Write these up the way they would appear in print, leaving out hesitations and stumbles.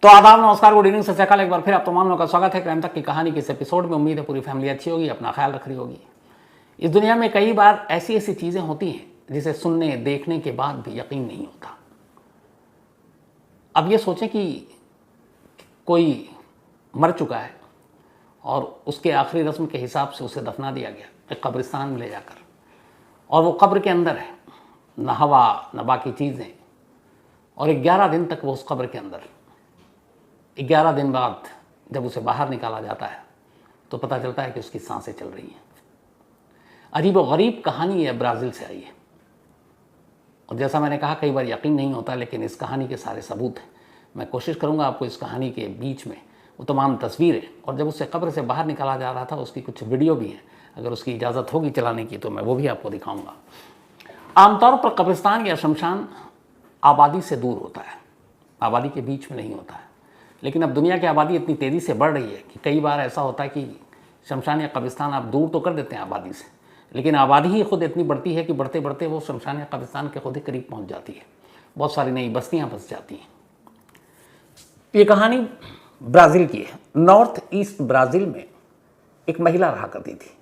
तो आदाब, नमस्कार, गुड इवनिंग, सत श्री अकाल। एक बार फिर आप तमाम लोगों का स्वागत है क्राइम तक की कहानी के इस एपिसोड में। उम्मीद है पूरी फैमिली अच्छी होगी, अपना ख्याल रख रही होगी। इस दुनिया में कई बार ऐसी ऐसी चीज़ें होती हैं जिसे सुनने देखने के बाद भी यकीन नहीं होता। अब ये सोचें कि कोई मर चुका है और उसके आखिरी रस्म के हिसाब से उसे दफना दिया गया एक कब्रिस्तान में ले जाकर, और वो कब्र के अंदर है, न हवा न बाकी चीज़ें, और 11 दिन तक वो उस कब्र के अंदर। 11 दिन बाद जब उसे बाहर निकाला जाता है तो पता चलता है कि उसकी सांसें चल रही हैं। अजीब व गरीब कहानी है, ब्राज़ील से आई है। और जैसा मैंने कहा, कई बार यकीन नहीं होता, लेकिन इस कहानी के सारे सबूत हैं। मैं कोशिश करूंगा आपको इस कहानी के बीच में वो तमाम तस्वीरें, और जब उसे कब्र से बाहर निकाला जा रहा था उसकी कुछ वीडियो भी हैं, अगर उसकी इजाज़त होगी चलाने की तो मैं वो भी आपको दिखाऊंगा। आमतौर पर कब्रिस्तान या शमशान आबादी से दूर होता है, आबादी के बीच में नहीं होता है। लेकिन अब दुनिया की आबादी इतनी तेज़ी से बढ़ रही है कि कई बार ऐसा होता है कि शमशान या कब्रिस्तान आप दूर तो कर देते हैं आबादी से, लेकिन आबादी ही खुद इतनी बढ़ती है कि बढ़ते बढ़ते वो शमशान या कब्रिस्तान के खुद ही करीब पहुंच जाती है। बहुत सारी नई बस्तियां बस जाती हैं। ये कहानी ब्राज़ील की है। नॉर्थ ईस्ट ब्राज़ील में एक महिला रहा करती थी।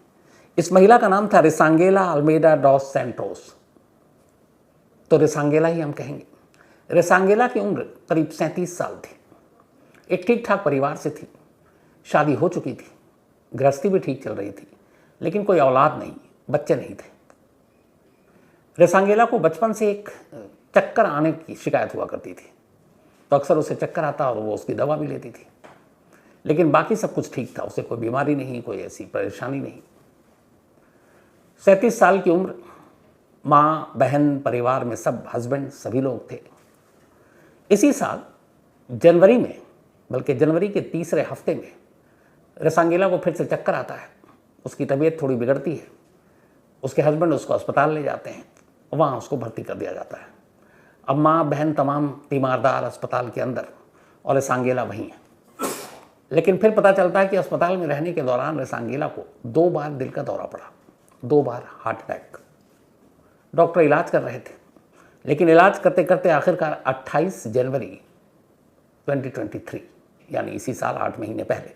इस महिला का नाम था रिसांगेला अल्मेडा डॉस सैंटोस, तो रिसांगेला ही हम कहेंगे। रिसांगेला की उम्र करीब 37 साल थी। एक ठीक ठाक परिवार से थी, शादी हो चुकी थी, गृहस्थी भी ठीक चल रही थी, लेकिन कोई औलाद नहीं, बच्चे नहीं थे। रिसांगेला को बचपन से एक चक्कर आने की शिकायत हुआ करती थी, तो अक्सर उसे चक्कर आता और वो उसकी दवा भी लेती थी, लेकिन बाकी सब कुछ ठीक था। उसे कोई बीमारी नहीं, कोई ऐसी परेशानी नहीं। 37 साल की उम्र, माँ बहन, परिवार में सब, हस्बैंड, सभी लोग थे। इसी साल जनवरी में, बल्कि जनवरी के तीसरे हफ्ते में, रिसांगेला को फिर से चक्कर आता है। उसकी तबीयत थोड़ी बिगड़ती है। उसके हस्बैंड उसको अस्पताल ले जाते हैं, वहाँ उसको भर्ती कर दिया जाता है। अब माँ बहन तमाम तीमारदार अस्पताल के अंदर, और रिसांगेला वहीं है। लेकिन फिर पता चलता है कि अस्पताल में रहने के दौरान रिसांगेला को 2 बार दिल का दौरा पड़ा, 2 बार हार्ट अटैक। डॉक्टर इलाज कर रहे थे, लेकिन इलाज करते करते आखिरकार 28 जनवरी 2023, यानी इसी साल 8 महीने पहले,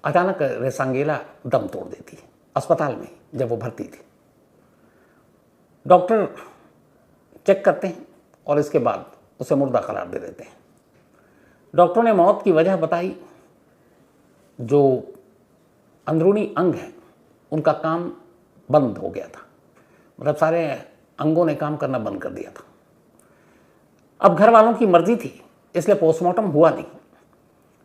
अचानक रिसांगेला दम तोड़ देती है अस्पताल में जब वो भर्ती थी। डॉक्टर चेक करते हैं और इसके बाद उसे मुर्दा करार दे देते हैं। डॉक्टरों ने मौत की वजह बताई, जो अंदरूनी अंग हैं उनका काम बंद हो गया था, मतलब सारे अंगों ने काम करना बंद कर दिया था। अब घर वालों की मर्जी थी, इसलिए पोस्टमार्टम हुआ नहीं,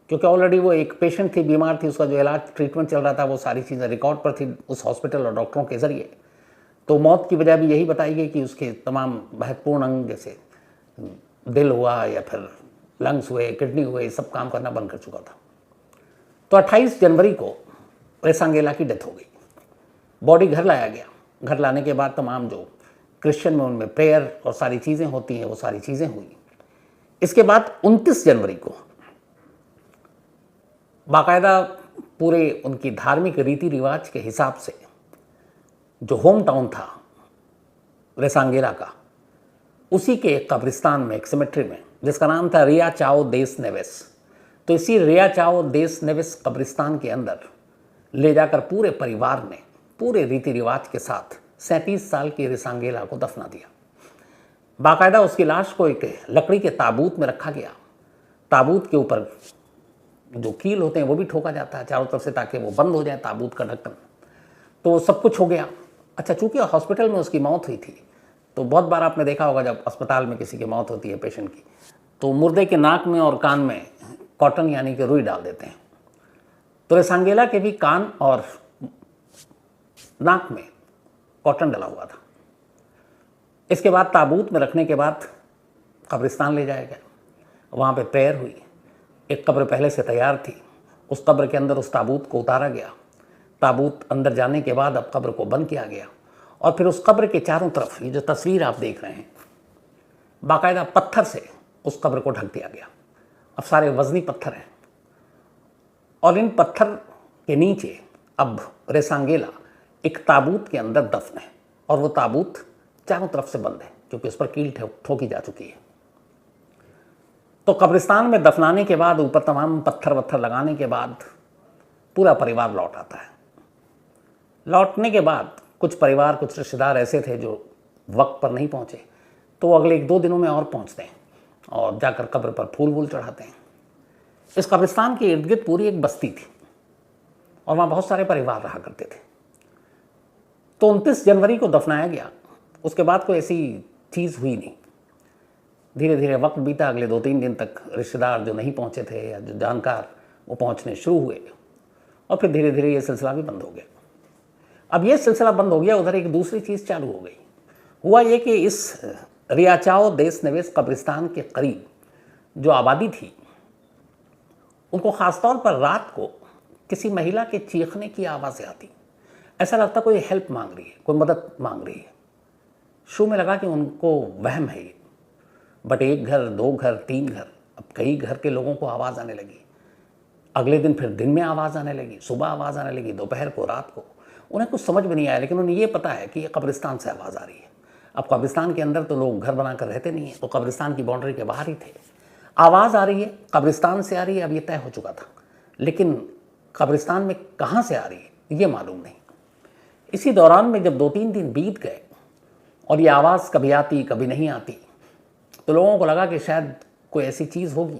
क्योंकि ऑलरेडी वो एक पेशेंट थी, बीमार थी, उसका जो इलाज ट्रीटमेंट चल रहा था वो सारी चीज़ें रिकॉर्ड पर थी उस हॉस्पिटल और डॉक्टरों के ज़रिए। तो मौत की वजह भी यही बताई गई कि उसके तमाम महत्वपूर्ण अंग, जैसे दिल हुआ या फिर लंग्स हुए, किडनी हुए, सब काम करना बंद कर चुका था। तो 28 जनवरी को रिसांगेला की डेथ हो गई। बॉडी घर लाया गया। घर लाने के बाद तमाम जो क्रिश्चियन में उनमें प्रेयर और सारी चीज़ें होती हैं वो सारी चीज़ें हुई। इसके बाद 29 जनवरी को बाकायदा पूरे उनकी धार्मिक रीति रिवाज के हिसाब से जो होम टाउन था रिसांगेला का, उसी के एक कब्रिस्तान में, एक सिमेट्री में, जिसका नाम था रिया चाओ देस नेवेस, तो इसी रिया चाओ देस नेवेस कब्रिस्तान के अंदर ले जाकर पूरे परिवार ने पूरे रीति रिवाज के साथ 37 साल की रिसांगेला को दफना दिया। बाकायदा उसकी लाश को एक लकड़ी के ताबूत में रखा गया। ताबूत के ऊपर जो कील होते हैं वो भी ठोका जाता है चारों तरफ से, ताकि वो बंद हो जाए ताबूत का ढक्कन। तो सब कुछ हो गया। अच्छा, चूंकि हॉस्पिटल में उसकी मौत हुई थी, तो बहुत बार आपने देखा होगा जब अस्पताल में किसी की मौत होती है पेशेंट की, तो मुर्दे के नाक में और कान में कॉटन यानी कि रुई डाल देते हैं। तो रिसांगेला के भी कान और नाक में कॉटन डला हुआ था। इसके बाद ताबूत में रखने के बाद कब्रिस्तान ले जाया गया। वहाँ पे प्रेयर हुई। एक कब्र पहले से तैयार थी, उस कब्र के अंदर उस ताबूत को उतारा गया। ताबूत अंदर जाने के बाद अब कब्र को बंद किया गया, और फिर उस कब्र के चारों तरफ, ये जो तस्वीर आप देख रहे हैं, बाकायदा पत्थर से उस कब्र को ढक दिया गया। अब सारे वजनी पत्थर हैं, और इन पत्थर के नीचे अब रिसांगेला एक ताबूत के अंदर दफन है, और वो ताबूत चारों तरफ से बंद है क्योंकि उस पर कील ठोकी जा चुकी है। तो कब्रिस्तान में दफनाने के बाद ऊपर तमाम पत्थर वत्थर लगाने के बाद पूरा परिवार लौट आता है। लौटने के बाद कुछ परिवार, कुछ रिश्तेदार ऐसे थे जो वक्त पर नहीं पहुँचे, तो वो अगले 1-2 दिनों में और पहुँचते हैं और जाकर कब्र पर फूल वूल चढ़ाते हैं। इस कब्रिस्तान के इर्द गिर्द पूरी एक बस्ती थी और वहाँ बहुत सारे परिवार रहा करते थे। तो 29 जनवरी को दफनाया गया। उसके बाद कोई ऐसी चीज़ हुई नहीं। धीरे धीरे वक्त बीता, अगले 2-3 दिन तक रिश्तेदार जो नहीं पहुँचे थे या जो जानकार, वो पहुँचने शुरू हुए और फिर धीरे धीरे ये सिलसिला भी बंद हो गया। अब ये सिलसिला बंद हो गया, उधर एक दूसरी चीज़ चालू हो गई। हुआ ये कि इस रियाचाओ देश निवेश कब्रिस्तान के करीब जो आबादी थी, उनको ख़ासतौर पर रात को किसी महिला के चीखने की आवाज़ें आती। ऐसा लगता कोई हेल्प मांग रही है, कोई मदद मांग रही है। शुरू में लगा कि उनको वहम है ये, बट 1 घर, 2 घर, 3 घर, अब कई घर के लोगों को आवाज़ आने लगी। अगले दिन फिर दिन में आवाज़ आने लगी, सुबह आवाज़ आने लगी, दोपहर को, रात को। उन्हें कुछ समझ में नहीं आया, लेकिन उन्हें ये पता है कि ये कब्रिस्तान से आवाज़ आ रही है। अब कब्रिस्तान के अंदर तो लोग घर बनाकर रहते नहीं हैं, तो कब्रिस्तान की बाउंड्री के बाहर ही थे। आवाज़ आ रही है, कब्रिस्तान से आ रही है, अब ये तय हो चुका था, लेकिन कब्रिस्तान में कहाँ से आ रही है ये मालूम नहीं। इसी दौरान में जब 2-3 दिन बीत गए और ये आवाज़ कभी आती कभी नहीं आती, तो लोगों को लगा कि शायद कोई ऐसी चीज़ होगी।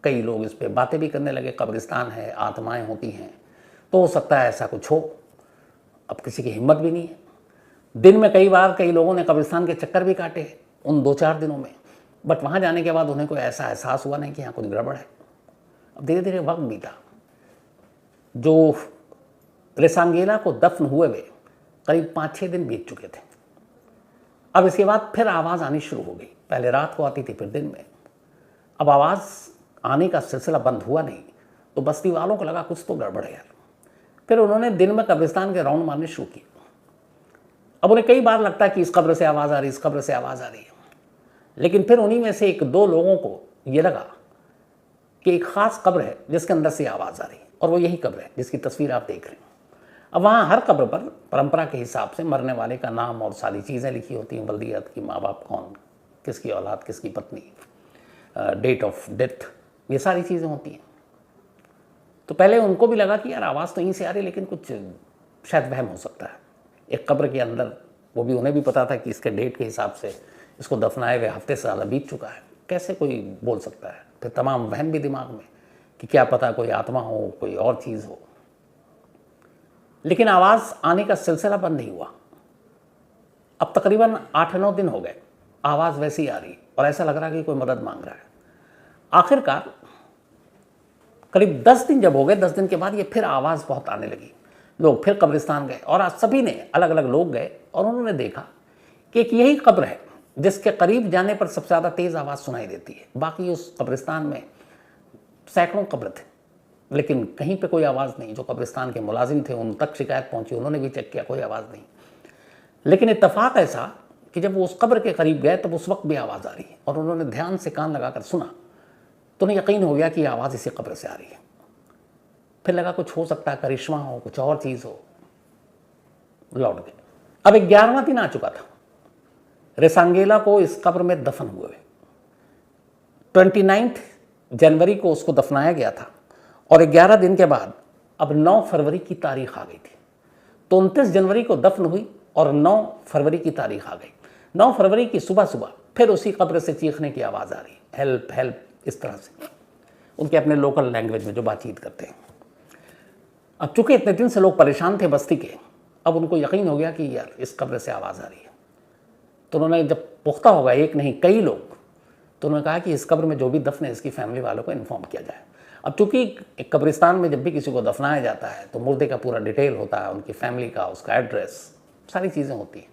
कई लोग इस पे बातें भी करने लगे, कब्रिस्तान है, आत्माएं होती हैं, तो हो सकता है ऐसा कुछ हो। अब किसी की हिम्मत भी नहीं है। दिन में कई बार कई लोगों ने कब्रिस्तान के चक्कर भी काटे उन 2-4 दिनों में, बट वहाँ जाने के बाद उन्हें कोई ऐसा एहसास हुआ नहीं कि यहाँ कुछ गड़बड़ है। अब धीरे धीरे वक्त बीता। जो रेसांगेला को दफन हुए हुए करीब 5-6 दिन बीत चुके थे। अब इसके बाद फिर आवाज़ आनी शुरू हो गई। पहले रात को आती थी, फिर दिन में। अब आवाज़ आने का सिलसिला बंद हुआ नहीं, तो बस्ती वालों को लगा कुछ तो गड़बड़ है यार। फिर उन्होंने दिन में कब्रिस्तान के राउंड मारने शुरू किए। अब उन्हें कई बार लगता है कि इस कब्र से आवाज़ आ रही, इस कब्र से आवाज़ आ रही है, लेकिन फिर उन्हीं में से 1-2 लोगों को ये लगा कि एक ख़ास कब्र है जिसके अंदर से आवाज़ आ रही है, और वो यही कब्र है जिसकी तस्वीर आप देख रहे हैं। अब वहाँ हर कब्र पर परंपरा के हिसाब से मरने वाले का नाम और सारी चीज़ें लिखी होती हैं, बल्दियत की, माँ बाप कौन, किसकी औलाद, किसकी पत्नी, डेट ऑफ डेथ, ये सारी चीज़ें होती हैं। तो पहले उनको भी लगा कि यार आवाज़ तो यहीं से आ रही है, लेकिन कुछ शायद वहम हो सकता है। एक कब्र के अंदर, वो भी उन्हें भी पता था कि इसके डेट के हिसाब से इसको दफनाए हुए हफ्ते से ज़्यादा बीत चुका है, कैसे कोई बोल सकता है। फिर तमाम वहम भी दिमाग में कि क्या पता कोई आत्मा हो, कोई और चीज़ हो। लेकिन आवाज़ आने का सिलसिला बंद नहीं हुआ। अब तकरीबन 8-9 दिन हो गए, आवाज़ वैसी ही आ रही और ऐसा लग रहा है कि कोई मदद मांग रहा है। आखिरकार करीब 10 दिन जब हो गए, 10 दिन के बाद ये फिर आवाज़ बहुत आने लगी। लोग फिर कब्रिस्तान गए और आज सभी ने, अलग अलग लोग गए और उन्होंने देखा कि एक यही कब्र है जिसके करीब जाने पर सबसे ज़्यादा तेज़ आवाज़ सुनाई देती है। बाकी उस कब्रिस्तान में सैकड़ों कब्र थे, लेकिन कहीं पे कोई आवाज़ नहीं। जो कब्रिस्तान के मुलाजिम थे उन तक शिकायत पहुंची, उन्होंने भी चेक किया, कोई आवाज़ नहीं। लेकिन इत्तेफाक ऐसा कि जब वो उस कब्र के करीब गए तब उस वक्त भी आवाज़ आ रही है, और उन्होंने ध्यान से कान लगाकर सुना तो उन्हें यकीन हो गया कि आवाज़ इसी कब्र से आ रही है। फिर लगा कुछ हो सकता है, करिश्मा हो, कुछ और चीज़ हो। लौट गए। अब 11वां दिन आ चुका था रेसांगेला को इस कब्र में दफन हुए। 29 जनवरी को उसको दफनाया गया था और 11 दिन के बाद अब 9 फरवरी की तारीख आ गई थी। तो 29 जनवरी को दफन हुई और 9 फरवरी की तारीख आ गई। 9 फरवरी की सुबह सुबह फिर उसी कब्र से चीखने की आवाज़ आ रही, हेल्प हेल्प, इस तरह से, उनके अपने लोकल लैंग्वेज में जो बातचीत करते हैं। अब चूंकि इतने दिन से लोग परेशान थे बस्ती के, अब उनको यकीन हो गया कि यार इस कब्र से आवाज़ आ रही है। तो उन्होंने, जब पुख्ता होगा एक नहीं कई लोग, तो उन्होंने कहा कि इस कब्र में जो भी दफन है इसकी फैमिली वालों को इन्फॉर्म किया जाए। अब चूंकि एक कब्रिस्तान में जब भी किसी को दफनाया जाता है तो मुर्दे का पूरा डिटेल होता है, उनकी फैमिली का, उसका एड्रेस, सारी चीज़ें होती हैं।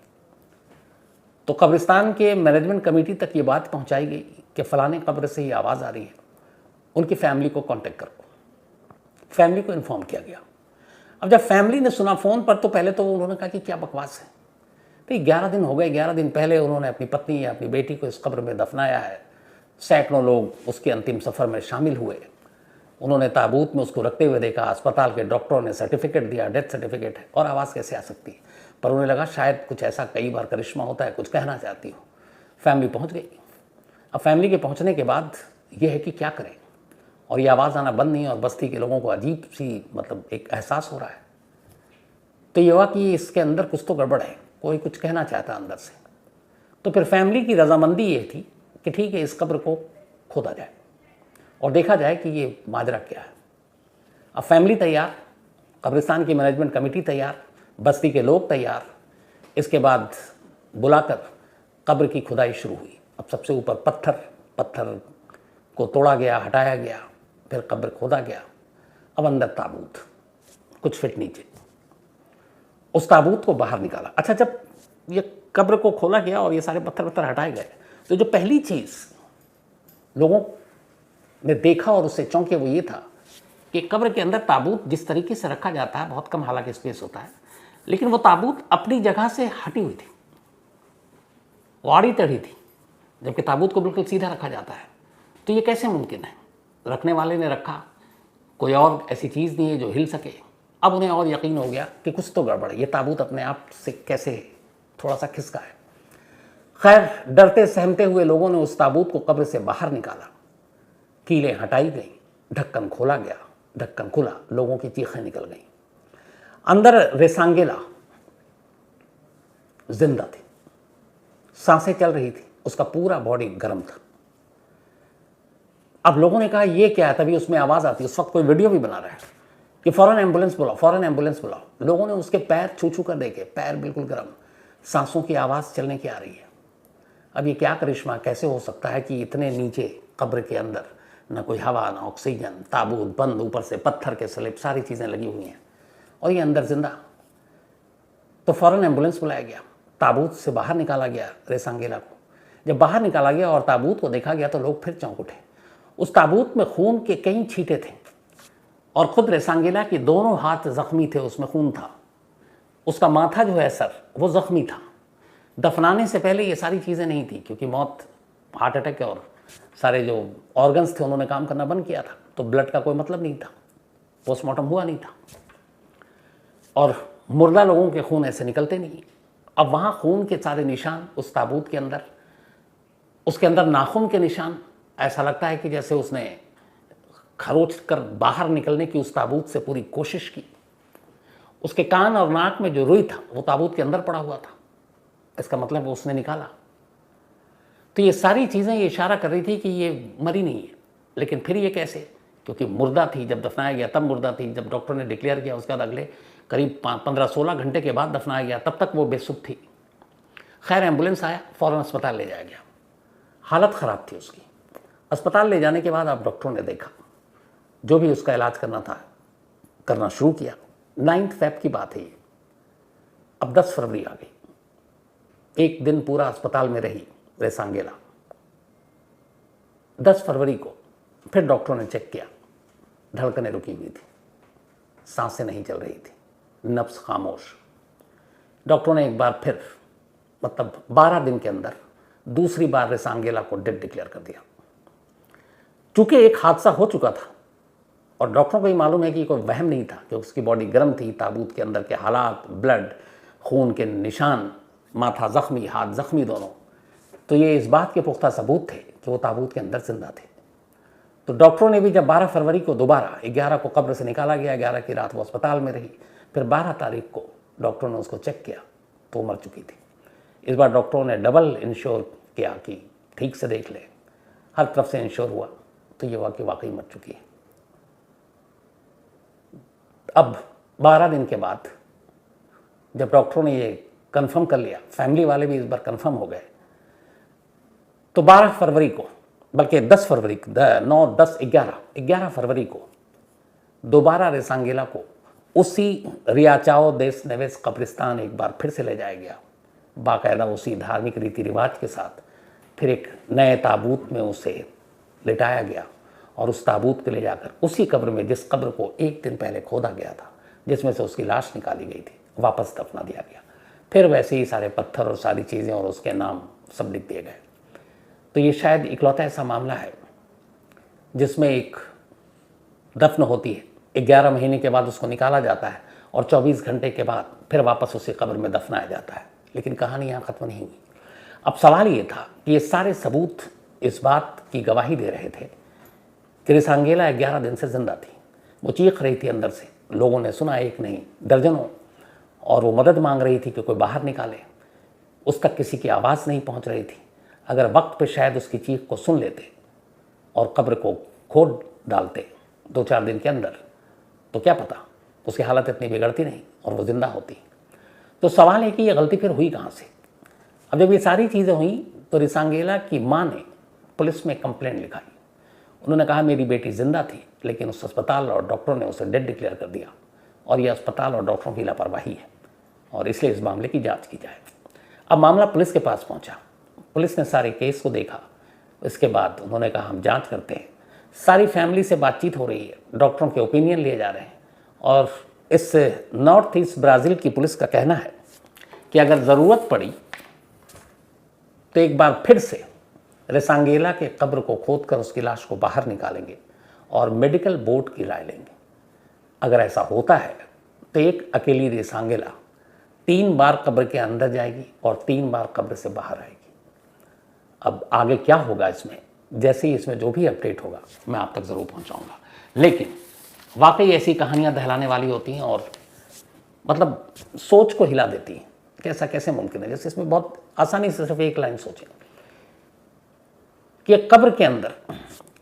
तो कब्रिस्तान के मैनेजमेंट कमेटी तक ये बात पहुंचाई गई कि फ़लाने कब्र से ही आवाज़ आ रही है, उनकी फैमिली को कांटेक्ट करो। फैमिली को इन्फॉर्म किया गया। अब जब फैमिली ने सुना फ़ोन पर, तो पहले तो उन्होंने कहा कि क्या बकवास है। तो 11 दिन हो गए, 11 दिन पहले उन्होंने अपनी पत्नी या अपनी बेटी को इस कब्र में दफनाया है। सैकड़ों लोग उसके अंतिम सफ़र में शामिल हुए। उन्होंने ताबूत में उसको रखते हुए देखा, अस्पताल के डॉक्टरों ने सर्टिफिकेट दिया, डेथ सर्टिफिकेट है, और आवाज़ कैसे आ सकती है। पर उन्हें लगा शायद कुछ ऐसा कई बार करिश्मा होता है, कुछ कहना चाहती हो। फैमिली पहुंच गई। अब फैमिली के पहुंचने के बाद ये है कि क्या करें, और ये आवाज़ आना बंद नहीं, और बस्ती के लोगों को अजीब सी मतलब एक एहसास हो रहा है। तो ये हुआ कि इसके अंदर कुछ तो गड़बड़ है, कोई कुछ कहना चाहता अंदर से। तो फिर फैमिली की रजामंदी ये थी कि ठीक है, इस कब्र को खोदा जाए और देखा जाए कि ये माजरा क्या है। अब फैमिली तैयार, कब्रिस्तान की मैनेजमेंट कमेटी तैयार, बस्ती के लोग तैयार। इसके बाद बुलाकर कब्र की खुदाई शुरू हुई। अब सबसे ऊपर पत्थर को तोड़ा गया, हटाया गया, फिर कब्र खोदा गया। अब अंदर ताबूत कुछ फिट नीचे, उस ताबूत को बाहर निकाला। अच्छा, जब ये कब्र को खोला गया और ये सारे पत्थर हटाए गए, तो जो पहली चीज़ लोगों ने देखा और उससे चौंके वो ये था कि कब्र के अंदर ताबूत जिस तरीके से रखा जाता है, बहुत कम हालांकि स्पेस होता है, लेकिन वो ताबूत अपनी जगह से हटी हुई थी, वो आड़ी टेढ़ी थी, जबकि ताबूत को बिल्कुल सीधा रखा जाता है। तो ये कैसे मुमकिन है? रखने वाले ने रखा, कोई और ऐसी चीज़ नहीं है जो हिल सके। अब उन्हें और यकीन हो गया कि कुछ तो गड़बड़ है, ये ताबूत अपने आप से कैसे थोड़ा सा खिसका है। खैर, डरते सहमते हुए लोगों ने उस ताबूत को कब्र से बाहर निकाला, कीलें हटाई गई, ढक्कन खोला गया, ढक्कन खुला, लोगों की चीखें निकल गईं। अंदर रेसांगेला जिंदा थी, सांसें चल रही थी, उसका पूरा बॉडी गर्म था। अब लोगों ने कहा ये क्या है, तभी उसमें आवाज़ आती है। उस वक्त कोई वीडियो भी बना रहा है कि फ़ौरन एम्बुलेंस बुलाओ, फ़ौरन एम्बुलेंस बुलाओ। लोगों ने उसके पैर छू छू कर देखे, पैर बिल्कुल गर्म, सांसों की आवाज़ चलने की आ रही है। अब ये क्या करिश्मा, कैसे हो सकता है कि इतने नीचे कब्र के अंदर ना कोई हवा, ना ऑक्सीजन, ताबूत बंद, ऊपर से पत्थर के स्लिप, सारी चीज़ें लगी हुई हैं, और ये अंदर जिंदा। तो फ़ौरन एम्बुलेंस बुलाया गया, ताबूत से बाहर निकाला गया रेसांगेला को। जब बाहर निकाला गया और ताबूत को देखा गया तो लोग फिर चौंक उठे। उस ताबूत में खून के कई छींटे थे, और खुद रेसांगेला के दोनों हाथ जख्मी थे, उसमें खून था। उसका माथा जो है, सर, वो जख्मी था। दफनाने से पहले ये सारी चीज़ें नहीं थी, क्योंकि मौत, हार्ट अटैक और सारे जो ऑर्गन्स थे उन्होंने काम करना बंद किया था, तो ब्लड का कोई मतलब नहीं था, पोस्टमार्टम हुआ नहीं था, और मुर्दा लोगों के खून ऐसे निकलते नहीं। अब वहाँ खून के सारे निशान उस ताबूत के अंदर, उसके अंदर नाखून के निशान, ऐसा लगता है कि जैसे उसने खरोच कर बाहर निकलने की उस ताबूत से पूरी कोशिश की। उसके कान और नाक में जो रुई था वो ताबूत के अंदर पड़ा हुआ था, इसका मतलब वो उसने निकाला। तो ये सारी चीज़ें ये इशारा कर रही थी कि ये मरी नहीं है। लेकिन फिर ये कैसे, क्योंकि मुर्दा थी, जब दफनाया गया तब मुर्दा थी, जब डॉक्टर ने डिक्लेयर किया उसके बाद अगले करीब 15-16 घंटे के बाद दफनाया गया, तब तक वो बेसुध थी। खैर, एम्बुलेंस आया, फ़ौरन अस्पताल ले जाया गया। हालत ख़राब थी उसकी। अस्पताल ले जाने के बाद अब डॉक्टरों ने देखा, जो भी उसका इलाज करना था करना शुरू किया। 9 फ़रवरी की बात है ये। अब 10 फरवरी आ गई, एक दिन पूरा अस्पताल में रही रेसांगेला। 10 फरवरी को फिर डॉक्टरों ने चेक किया, धड़कनें रुकी हुई थी, सांसें नहीं चल रही थी, नब्ज खामोश। डॉक्टरों ने एक बार फिर, मतलब 12 दिन के अंदर दूसरी बार रेसांगेला को डेड डिक्लेयर कर दिया। चूंकि एक हादसा हो चुका था और डॉक्टरों को ये मालूम है कि कोई वहम नहीं था, कि उसकी बॉडी गर्म थी, ताबूत के अंदर के हालात, ब्लड, खून के निशान, माथा जख्मी, हाथ जख्मी दोनों, तो ये इस बात के पुख्ता सबूत थे कि वो ताबूत के अंदर जिंदा थे। तो डॉक्टरों ने भी जब 12 फरवरी को दोबारा, 11 को कब्र से निकाला गया, 11 की रात वो अस्पताल में रही, फिर 12 तारीख को डॉक्टरों ने उसको चेक किया तो वो मर चुकी थी। इस बार डॉक्टरों ने डबल इंश्योर किया कि ठीक से देख ले, हर तरफ से इंश्योर हुआ, तो ये हुआ कि वाकई मर चुकी है। अब 12 दिन के बाद जब डॉक्टरों ने ये कंफर्म कर लिया, फैमिली वाले भी इस बार कंफर्म हो गए, तो 12 फरवरी को, बल्कि 10 फरवरी, 9, 10, 11 फरवरी को दोबारा रेसांगेला को उसी रियाचाओ देस नेवेस कब्रिस्तान एक बार फिर से ले जाया गया, बाकायदा उसी धार्मिक रीति रिवाज के साथ। फिर एक नए ताबूत में उसे लिटाया गया और उस ताबूत पे ले जाकर उसी कब्र में, जिस कब्र को एक दिन पहले खोदा गया था, जिसमें से उसकी लाश निकाली गई थी, वापस दफना दिया गया। फिर वैसे ही सारे पत्थर और सारी चीज़ें और उसके नाम सब लिख दिए गए। तो ये शायद इकलौता ऐसा मामला है जिसमें एक दफन होती है, 11 महीने के बाद उसको निकाला जाता है और 24 घंटे के बाद फिर वापस उसी कब्र में दफनाया जाता है। लेकिन कहानी यहाँ ख़त्म नहीं हुई। अब सवाल ये था कि ये सारे सबूत इस बात की गवाही दे रहे थे कि रिसांगेला 11 दिन से जिंदा थी। वो चीख रही थी अंदर से, लोगों ने सुना, एक नहीं दर्जनों, और वो मदद मांग रही थी कि कोई बाहर निकाले। उस तक किसी की आवाज़ नहीं पहुंच रही थी। अगर वक्त पे शायद उसकी चीख को सुन लेते और कब्र को खोद डालते 2-4 दिन के अंदर, तो क्या पता उसकी हालत इतनी बिगड़ती नहीं और वो ज़िंदा होती। तो सवाल है कि ये गलती फिर हुई कहाँ से। अब जब ये सारी चीज़ें हुई तो रिसांगेला की माँ ने पुलिस में कंप्लेंट लिखाई। उन्होंने कहा मेरी बेटी ज़िंदा थी, लेकिन उस अस्पताल और डॉक्टरों ने उसे डेड डिक्लेयर कर दिया और ये अस्पताल और डॉक्टरों की लापरवाही है और इसलिए इस मामले की जांच की जाए। अब मामला पुलिस के पास पहुंचा। पुलिस ने सारे केस को देखा। इसके बाद उन्होंने कहा हम जांच करते हैं। सारी फैमिली से बातचीत हो रही है, डॉक्टरों के ओपिनियन लिए जा रहे हैं। और इस नॉर्थ ईस्ट ब्राज़ील की पुलिस का कहना है कि अगर ज़रूरत पड़ी तो एक बार फिर से रिसांगेला के कब्र को खोदकर उसकी लाश को बाहर निकालेंगे और मेडिकल बोर्ड की राय लेंगे। अगर ऐसा होता है तो एक अकेली रिसांगेला 3 बार कब्र के अंदर जाएगी और 3 बार कब्र से बाहर आएगी। अब आगे क्या होगा इसमें, जैसे ही इसमें जो भी अपडेट होगा मैं आप तक ज़रूर पहुंचाऊंगा। लेकिन वाकई ऐसी कहानियां दहलाने वाली होती हैं और मतलब सोच को हिला देती हैं कि ऐसा कैसे मुमकिन है। जैसे इसमें बहुत आसानी से सिर्फ एक लाइन सोचें कि कब्र के अंदर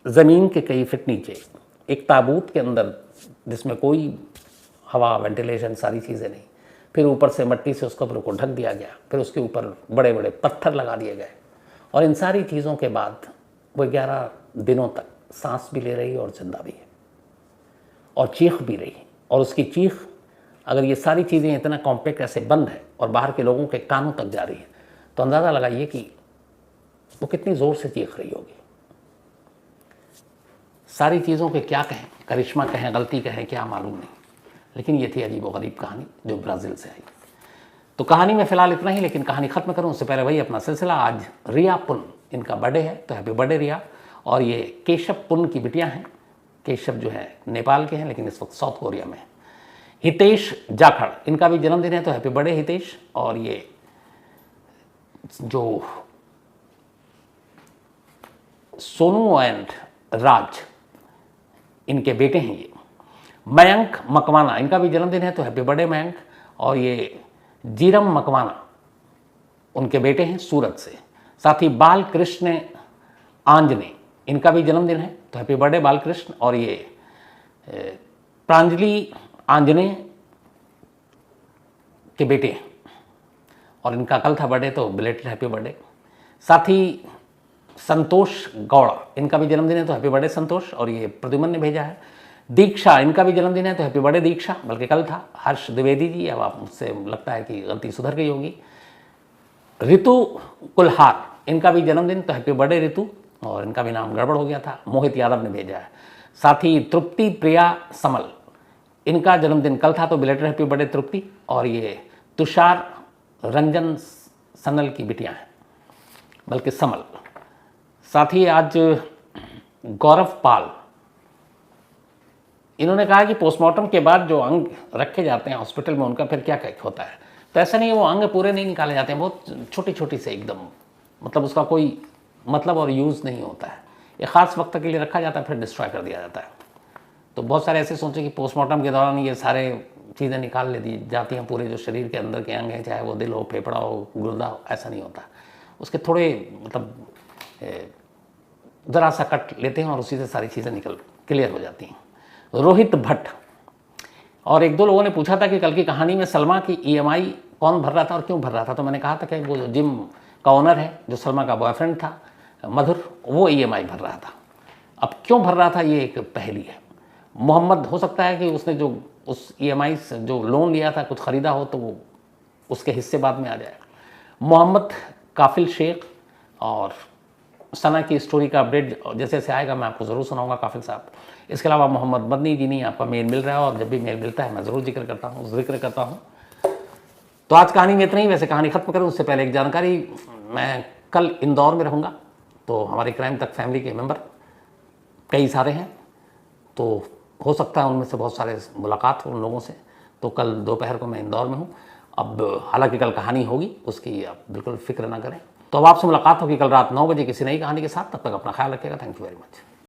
ज़मीन के कई फीट नीचे एक ताबूत के अंदर, जिसमें कोई हवा, वेंटिलेशन, सारी चीज़ें नहीं, फिर ऊपर से मिट्टी से उस कब्र को ढक दिया गया, फिर उसके ऊपर बड़े बड़े पत्थर लगा दिए गए और इन सारी चीज़ों के बाद वो 11 दिनों तक सांस भी ले रही है और जिंदा भी है और चीख भी रही है। और उसकी चीख, अगर ये सारी चीज़ें इतना कॉम्पैक्ट ऐसे बंद है और बाहर के लोगों के कानों तक जा रही है, तो अंदाज़ा लगाइए कि वो कितनी ज़ोर से चीख रही होगी। सारी चीज़ों के क्या कहें, करिश्मा कहें, गलती कहें, क्या मालूम नहीं, लेकिन ये थी अजीब व गरीब कहानी जो ब्राज़ील से आई। तो कहानी में फ़िलहाल इतना ही, लेकिन कहानी ख़त्म करूँ उससे पहले वही अपना सिलसिला। आज रिया पुन इनका बर्थडे है, तो हैप्पी बर्थडे रिया। और ये केशव पुन की बिटियाँ हैं। केशव जो है नेपाल के हैं, लेकिन इस वक्त साउथ कोरिया में है। हितेश जाखड़, इनका भी जन्मदिन है, तो हैप्पी बर्थडे हितेश। और ये जो सोनू एंड राज, इनके बेटे हैं ये। मयंक मकवाना, इनका भी जन्मदिन है, तो हैप्पी बर्थडे मयंक। और ये जीरम मकवाना, उनके बेटे हैं सूरत से। साथ ही बालकृष्ण आंजने, इनका भी जन्मदिन है, तो हैप्पी बर्थडे बालकृष्ण। और ये प्रांजलि आंजने के बेटे हैं और इनका कल था बर्थडे, तो बिलेटेड हैप्पी बर्थडे। साथ ही संतोष गौड़ा, इनका भी जन्मदिन है, तो हैप्पी बर्थडे संतोष। और ये प्रद्युमन ने भेजा है। दीक्षा, इनका भी जन्मदिन है, तो हैप्पी बर्थडे दीक्षा, बल्कि कल था। हर्ष द्विवेदी जी, अब आप मुझसे लगता है कि गलती सुधर गई होगी। ऋतु कुल्हार, इनका भी जन्मदिन, तो हैप्पी बर्थडे ऋतु। और इनका भी नाम गड़बड़ हो गया था, मोहित यादव ने भेजा है। साथ ही तृप्ति प्रिया समल, इनका जन्मदिन कल था, तो बिलेटेड हैप्पी बर्थडे तृप्ति। और ये तुषार रंजन सनल की बिटियाँ हैं, बल्कि समल। साथ ही आज गौरव पाल, इन्होंने कहा कि पोस्टमार्टम के बाद जो अंग रखे जाते हैं हॉस्पिटल में, उनका फिर क्या होता है। तो ऐसा नहीं है, वो अंग पूरे नहीं निकाले जाते हैं, बहुत छोटी छोटी से एकदम, मतलब उसका कोई मतलब और यूज़ नहीं होता है। ये ख़ास वक्त के लिए रखा जाता है, फिर डिस्ट्रॉय कर दिया जाता है। तो बहुत सारे ऐसे सोचे कि पोस्टमार्टम के दौरान ये सारे चीज़ें निकाल ले दी जाती हैं, पूरे जो शरीर के अंदर के अंग हैं, चाहे वो दिल हो, फेफड़ा हो, गुर्दा हो, ऐसा नहीं होता। उसके थोड़े मतलब ज़रा सा कट लेते हैं और उसी से सारी चीज़ें क्लियर हो जाती हैं। रोहित भट्ट, और 1-2 लोगों ने पूछा था कि कल की कहानी में सलमा की EMI कौन भर रहा था और क्यों भर रहा था। तो मैंने कहा था कि वो जो जिम का ओनर है, जो सलमा का बॉयफ्रेंड था मधुर, वो EMI भर रहा था। अब क्यों भर रहा था, ये एक पहेली है। मोहम्मद, हो सकता है कि उसने जो उस EMI से जो लोन लिया था कुछ ख़रीदा हो, तो वो उसके हिस्से बाद में आ जाए। मोहम्मद काफिल शेख, और सना की स्टोरी का अपडेट जैसे जैसे आएगा मैं आपको ज़रूर सुनाऊंगा काफिल साहब। इसके अलावा मोहम्मद मदनी जी नहीं, आपका मेल मिल रहा है और जब भी मेल मिलता है मैं ज़रूर जिक्र करता हूँ। तो आज कहानी में इतना ही। वैसे कहानी ख़त्म करूँ उससे पहले एक जानकारी, मैं कल इंदौर में रहूँगा, तो हमारे क्राइम तक फैमिली के मेंबर कई सारे हैं, तो हो सकता है उनमें से बहुत सारे मुलाकात हो उन लोगों से। तो कल दोपहर को मैं इंदौर में हूँ। अब हालांकि कल कहानी होगी, उसकी आप बिल्कुल फिक्र ना करें। तो अब आपसे मुलाकात होगी कल रात 9 बजे किसी नई कहानी के साथ। तब तक अपना ख्याल रखिएगा। Thank you very much.